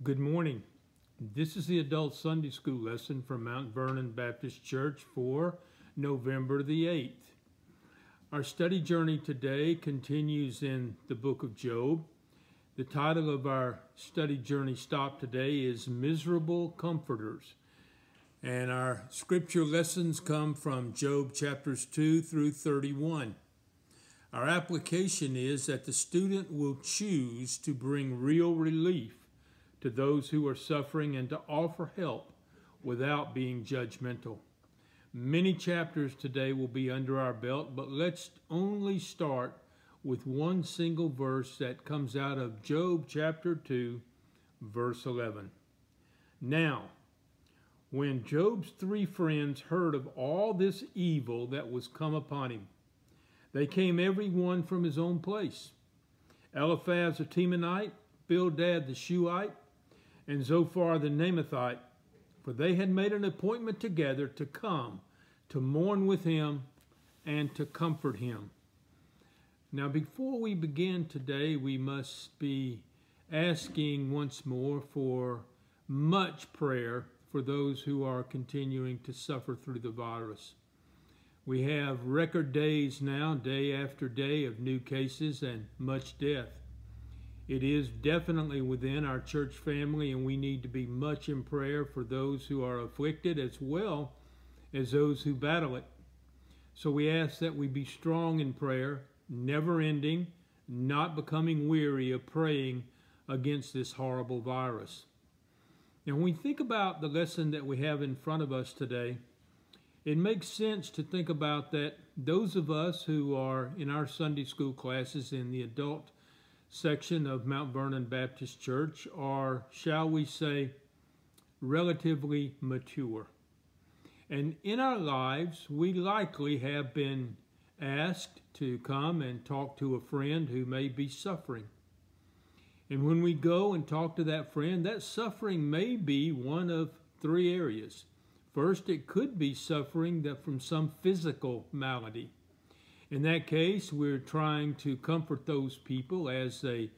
Good morning. This is the Adult Sunday School lesson from Mount Vernon Baptist Church for November the 8th. Our study journey today continues in the book of Job. The title of our study journey stop today is Miserable Comforters. And our scripture lessons come from Job chapters 2 through 31. Our application is that the student will choose to bring real relief to those who are suffering and to offer help without being judgmental. Many chapters today will be under our belt, but let's only start with one single verse that comes out of Job chapter 2, verse 11. Now, when Job's three friends heard of all this evil that was come upon him, they came every one from his own place. Eliphaz the Temanite, Bildad the Shuhite, and Zophar the Naamathite, for they had made an appointment together to come to mourn with him and to comfort him. Now, before we begin today, we must be asking once more for much prayer for those who are continuing to suffer through the virus. We have record days now, day after day, of new cases and much death. It is definitely within our church family, and we need to be much in prayer for those who are afflicted as well as those who battle it. So we ask that we be strong in prayer, never ending, not becoming weary of praying against this horrible virus. Now, when we think about the lesson that we have in front of us today, it makes sense to think about that those of us who are in our Sunday school classes in the adult section of Mount Vernon Baptist Church are, shall we say, relatively mature. And in our lives, we likely have been asked to come and talk to a friend who may be suffering. And when we go and talk to that friend, that suffering may be one of three areas. First, it could be suffering from some physical malady. In that case, we're trying to comfort those people as they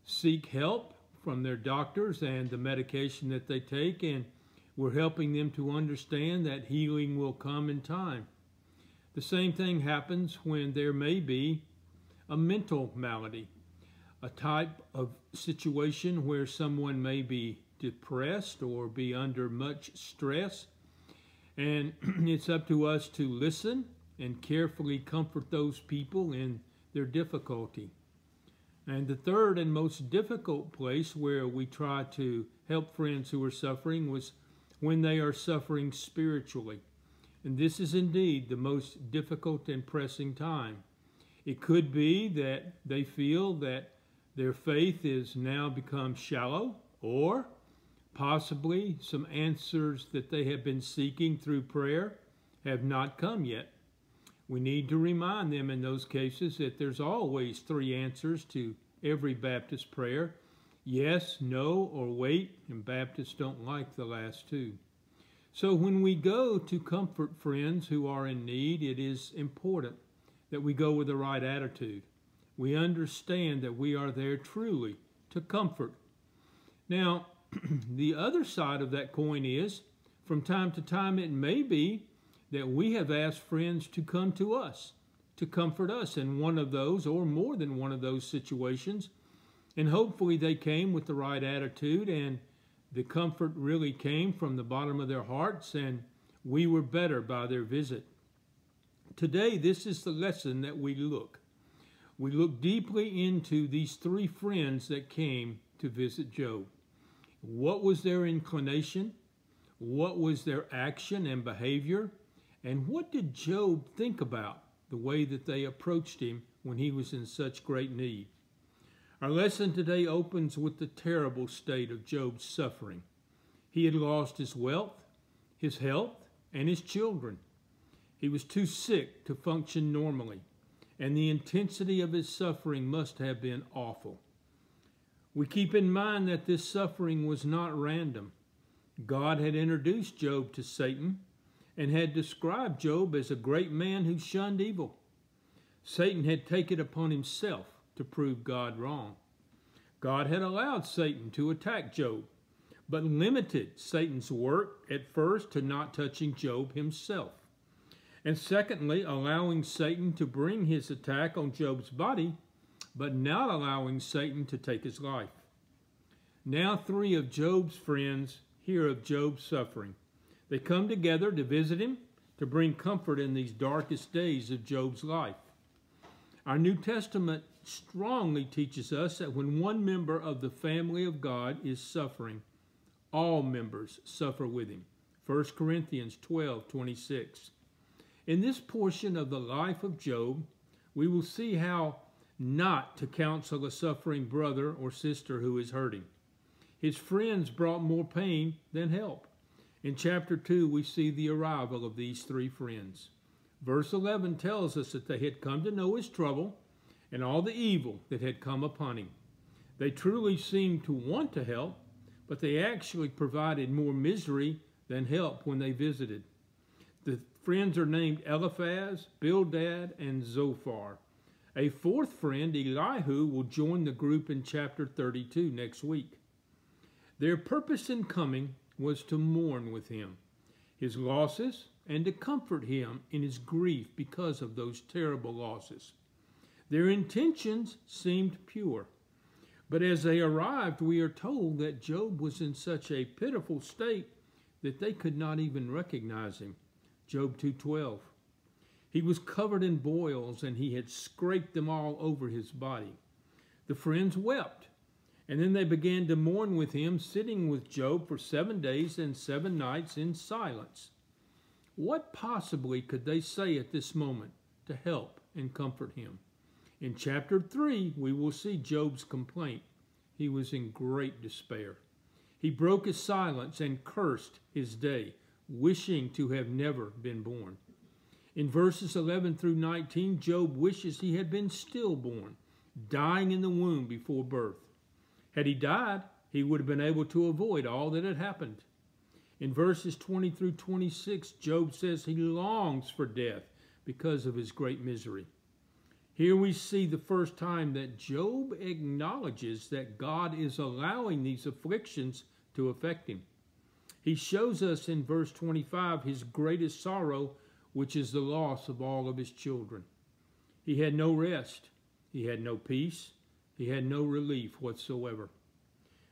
seek help from their doctors and the medication that they take, and we're helping them to understand that healing will come in time. The same thing happens when there may be a mental malady, a type of situation where someone may be depressed or be under much stress, and it's up to us to listen and carefully comfort those people in their difficulty. And the third and most difficult place where we try to help friends who are suffering was when they are suffering spiritually. And this is indeed the most difficult and pressing time. It could be that they feel that their faith is now become shallow, or possibly some answers that they have been seeking through prayer have not come yet. We need to remind them in those cases that there's always three answers to every Baptist prayer: yes, no, or wait, and Baptists don't like the last two. So when we go to comfort friends who are in need, it is important that we go with the right attitude. We understand that we are there truly to comfort. Now, the other side of that coin is, from time to time, it may be that we have asked friends to come to us, to comfort us in one of those or more than one of those situations. And hopefully they came with the right attitude, and the comfort really came from the bottom of their hearts, and we were better by their visit. Today, this is the lesson that we look. We look deeply into these three friends that came to visit Job. What was their inclination? What was their action and behavior? And what did Job think about the way that they approached him when he was in such great need? Our lesson today opens with the terrible state of Job's suffering. He had lost his wealth, his health, and his children. He was too sick to function normally, and the intensity of his suffering must have been awful. We keep in mind that this suffering was not random. God had introduced Job to Satan and had described Job as a great man who shunned evil. Satan had taken upon himself to prove God wrong. God had allowed Satan to attack Job but limited Satan's work at first to not touching Job himself. And secondly, allowing Satan to bring his attack on Job's body, but not allowing Satan to take his life. Now 3 of Job's friends hear of Job's suffering. They come together to visit him, to bring comfort in these darkest days of Job's life. Our New Testament strongly teaches us that when one member of the family of God is suffering, all members suffer with him. 1 Corinthians 12:26. In this portion of the life of Job, we will see how not to counsel a suffering brother or sister who is hurting. His friends brought more pain than help. In chapter 2, we see the arrival of these 3 friends. Verse 11 tells us that they had come to know his trouble and all the evil that had come upon him. They truly seemed to want to help, but they actually provided more misery than help when they visited. The friends are named Eliphaz, Bildad, and Zophar. A 4th friend, Elihu, will join the group in chapter 32 next week. Their purpose in coming was to mourn with him his losses and to comfort him in his grief because of those terrible losses. Their intentions seemed pure, but as they arrived, we are told that Job was in such a pitiful state that they could not even recognize him. Job 2:12. He was covered in boils, and he had scraped them all over his body. The friends wept, and then they began to mourn with him, sitting with Job for 7 days and 7 nights in silence. What possibly could they say at this moment to help and comfort him? In chapter 3, we will see Job's complaint. He was in great despair. He broke his silence and cursed his day, wishing to have never been born. In verses 11 through 19, Job wishes he had been stillborn, dying in the womb before birth. Had he died, he would have been able to avoid all that had happened. In verses 20 through 26, Job says he longs for death because of his great misery. Here we see the first time that Job acknowledges that God is allowing these afflictions to affect him. He shows us in verse 25 his greatest sorrow, which is the loss of all of his children. He had no rest. He had no peace. He had no relief whatsoever.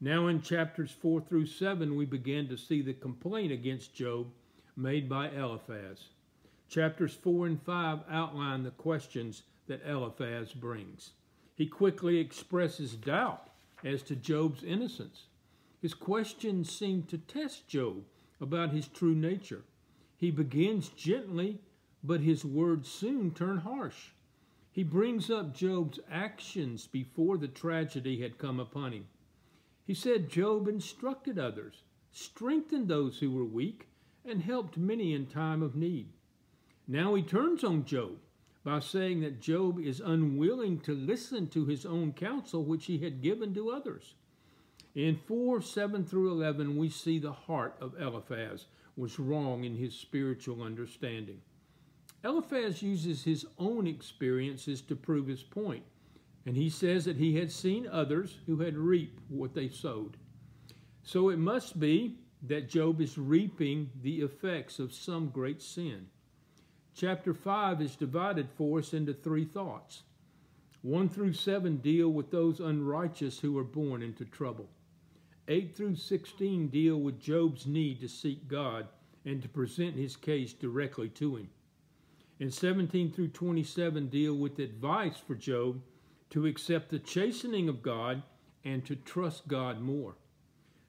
Now in chapters 4 through 7, we begin to see the complaint against Job made by Eliphaz. Chapters 4 and 5 outline the questions that Eliphaz brings. He quickly expresses doubt as to Job's innocence. His questions seem to test Job about his true nature. He begins gently, but his words soon turn harsh. He brings up Job's actions before the tragedy had come upon him. He said Job instructed others, strengthened those who were weak, and helped many in time of need. Now he turns on Job by saying that Job is unwilling to listen to his own counsel, which he had given to others. In 4:7 through 11, we see the heart of Eliphaz was wrong in his spiritual understanding. Eliphaz uses his own experiences to prove his point, and he says that he had seen others who had reaped what they sowed. So it must be that Job is reaping the effects of some great sin. Chapter 5 is divided for us into 3 thoughts. 1 through 7 deal with those unrighteous who are born into trouble. 8 through 16 deal with Job's need to seek God and to present his case directly to him. And 17 through 27 deal with advice for Job to accept the chastening of God and to trust God more.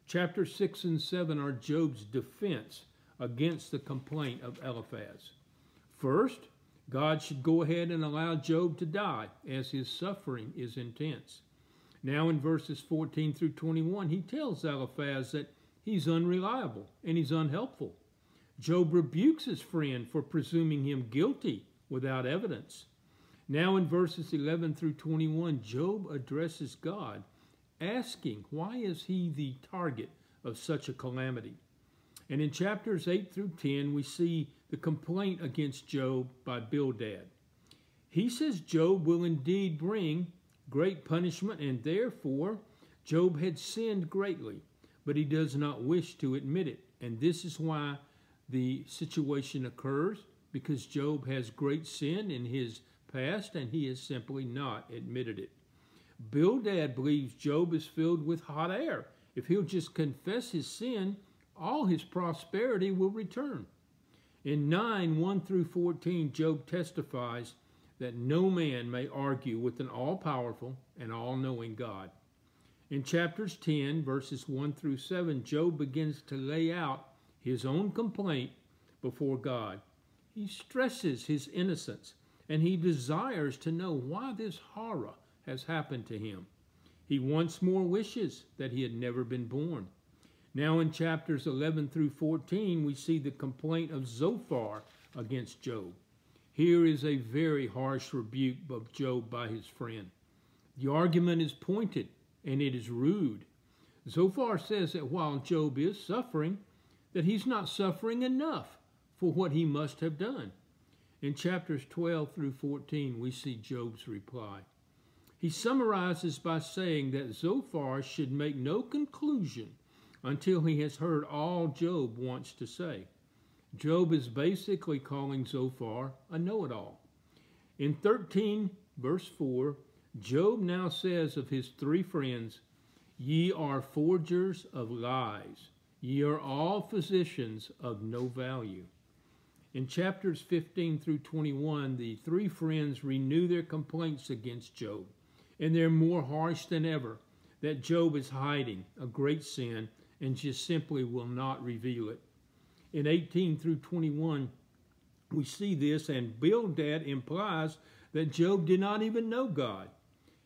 Chapters 6 and 7 are Job's defense against the complaint of Eliphaz. First, God should go ahead and allow Job to die, as his suffering is intense. Now in verses 14 through 21, he tells Eliphaz that he's unreliable and he's unhelpful. Job rebukes his friend for presuming him guilty without evidence. Now in verses 11 through 21, Job addresses God, asking why is he the target of such a calamity. And in chapters 8 through 10, we see the complaint against Job by Bildad. He says Job will indeed bring great punishment, and therefore Job had sinned greatly. but he does not wish to admit it. And this is why the situation occurs, because Job has great sin in his past and he has simply not admitted it. Bildad believes Job is filled with hot air. If he'll just confess his sin, all his prosperity will return. In 9, 1-14, Job testifies that no man may argue with an all-powerful and all-knowing God. In chapters 10, verses 1-7, Job begins to lay out his own complaint before God. He stresses his innocence, and he desires to know why this horror has happened to him. He once more wishes that he had never been born. Now in chapters 11-14, we see the complaint of Zophar against Job. Here is a very harsh rebuke of Job by his friend. The argument is pointed and it is rude. Zophar says that while Job is suffering, that he's not suffering enough for what he must have done. In chapters 12-14, we see Job's reply. He summarizes by saying that Zophar should make no conclusion until he has heard all Job wants to say. Job is basically calling Zophar a know-it-all. In 13, verse 4, Job now says of his three friends, "Ye are forgers of lies. Ye are all physicians of no value." In chapters 15-21, the three friends renew their complaints against Job, and they're more harsh than ever, that Job is hiding a great sin and just simply will not reveal it. In 18-21, we see this, and Bildad implies that Job did not even know God.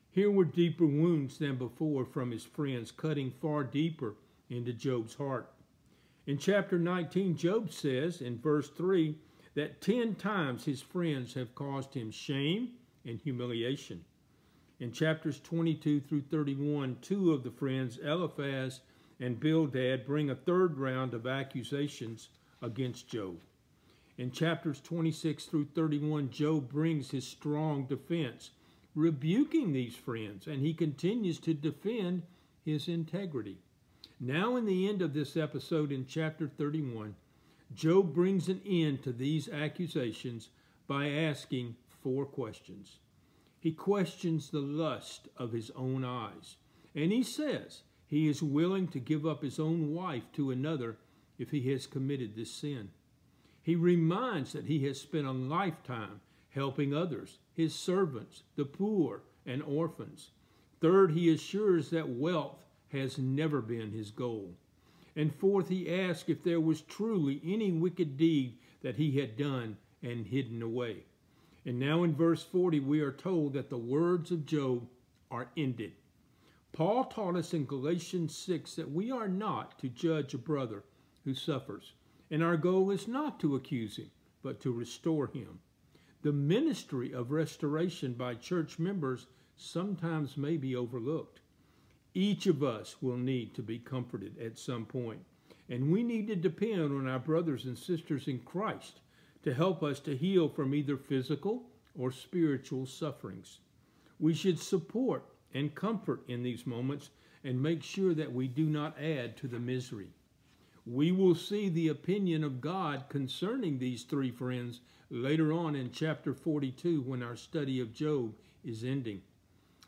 Here were deeper wounds than before from his friends, cutting far deeper into Job's heart. In chapter 19, Job says in verse 3 that 10 times his friends have caused him shame and humiliation. In chapters 22-31, two of the friends, Eliphaz and Bildad, bring a third round of accusations against Job. In chapters 26-31, Job brings his strong defense, rebuking these friends, and he continues to defend his integrity. Now in the end of this episode, in chapter 31, Job brings an end to these accusations by asking 4 questions. He questions the lust of his own eyes, and he says he is willing to give up his own wife to another if he has committed this sin. He reminds that he has spent a lifetime helping others, his servants, the poor, and orphans. Third, he assures that wealth has never been his goal. And fourth, he asks if there was truly any wicked deed that he had done and hidden away. And now in verse 40, we are told that the words of Job are ended. Paul taught us in Galatians 6 that we are not to judge a brother who suffers, and our goal is not to accuse him, but to restore him. The ministry of restoration by church members sometimes may be overlooked. Each of us will need to be comforted at some point, and we need to depend on our brothers and sisters in Christ to help us to heal from either physical or spiritual sufferings. We should support and comfort in these moments and make sure that we do not add to the misery. We will see the opinion of God concerning these three friends later on in chapter 42 when our study of Job is ending.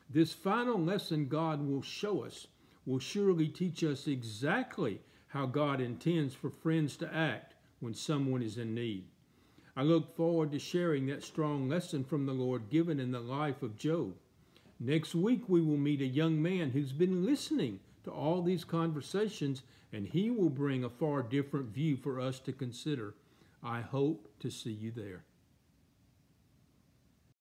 This final lesson God will show us will surely teach us exactly how God intends for friends to act when someone is in need. I look forward to sharing that strong lesson from the Lord given in the life of Job. Next week, we will meet a young man who's been listening to all these conversations, and he will bring a far different view for us to consider. I hope to see you there.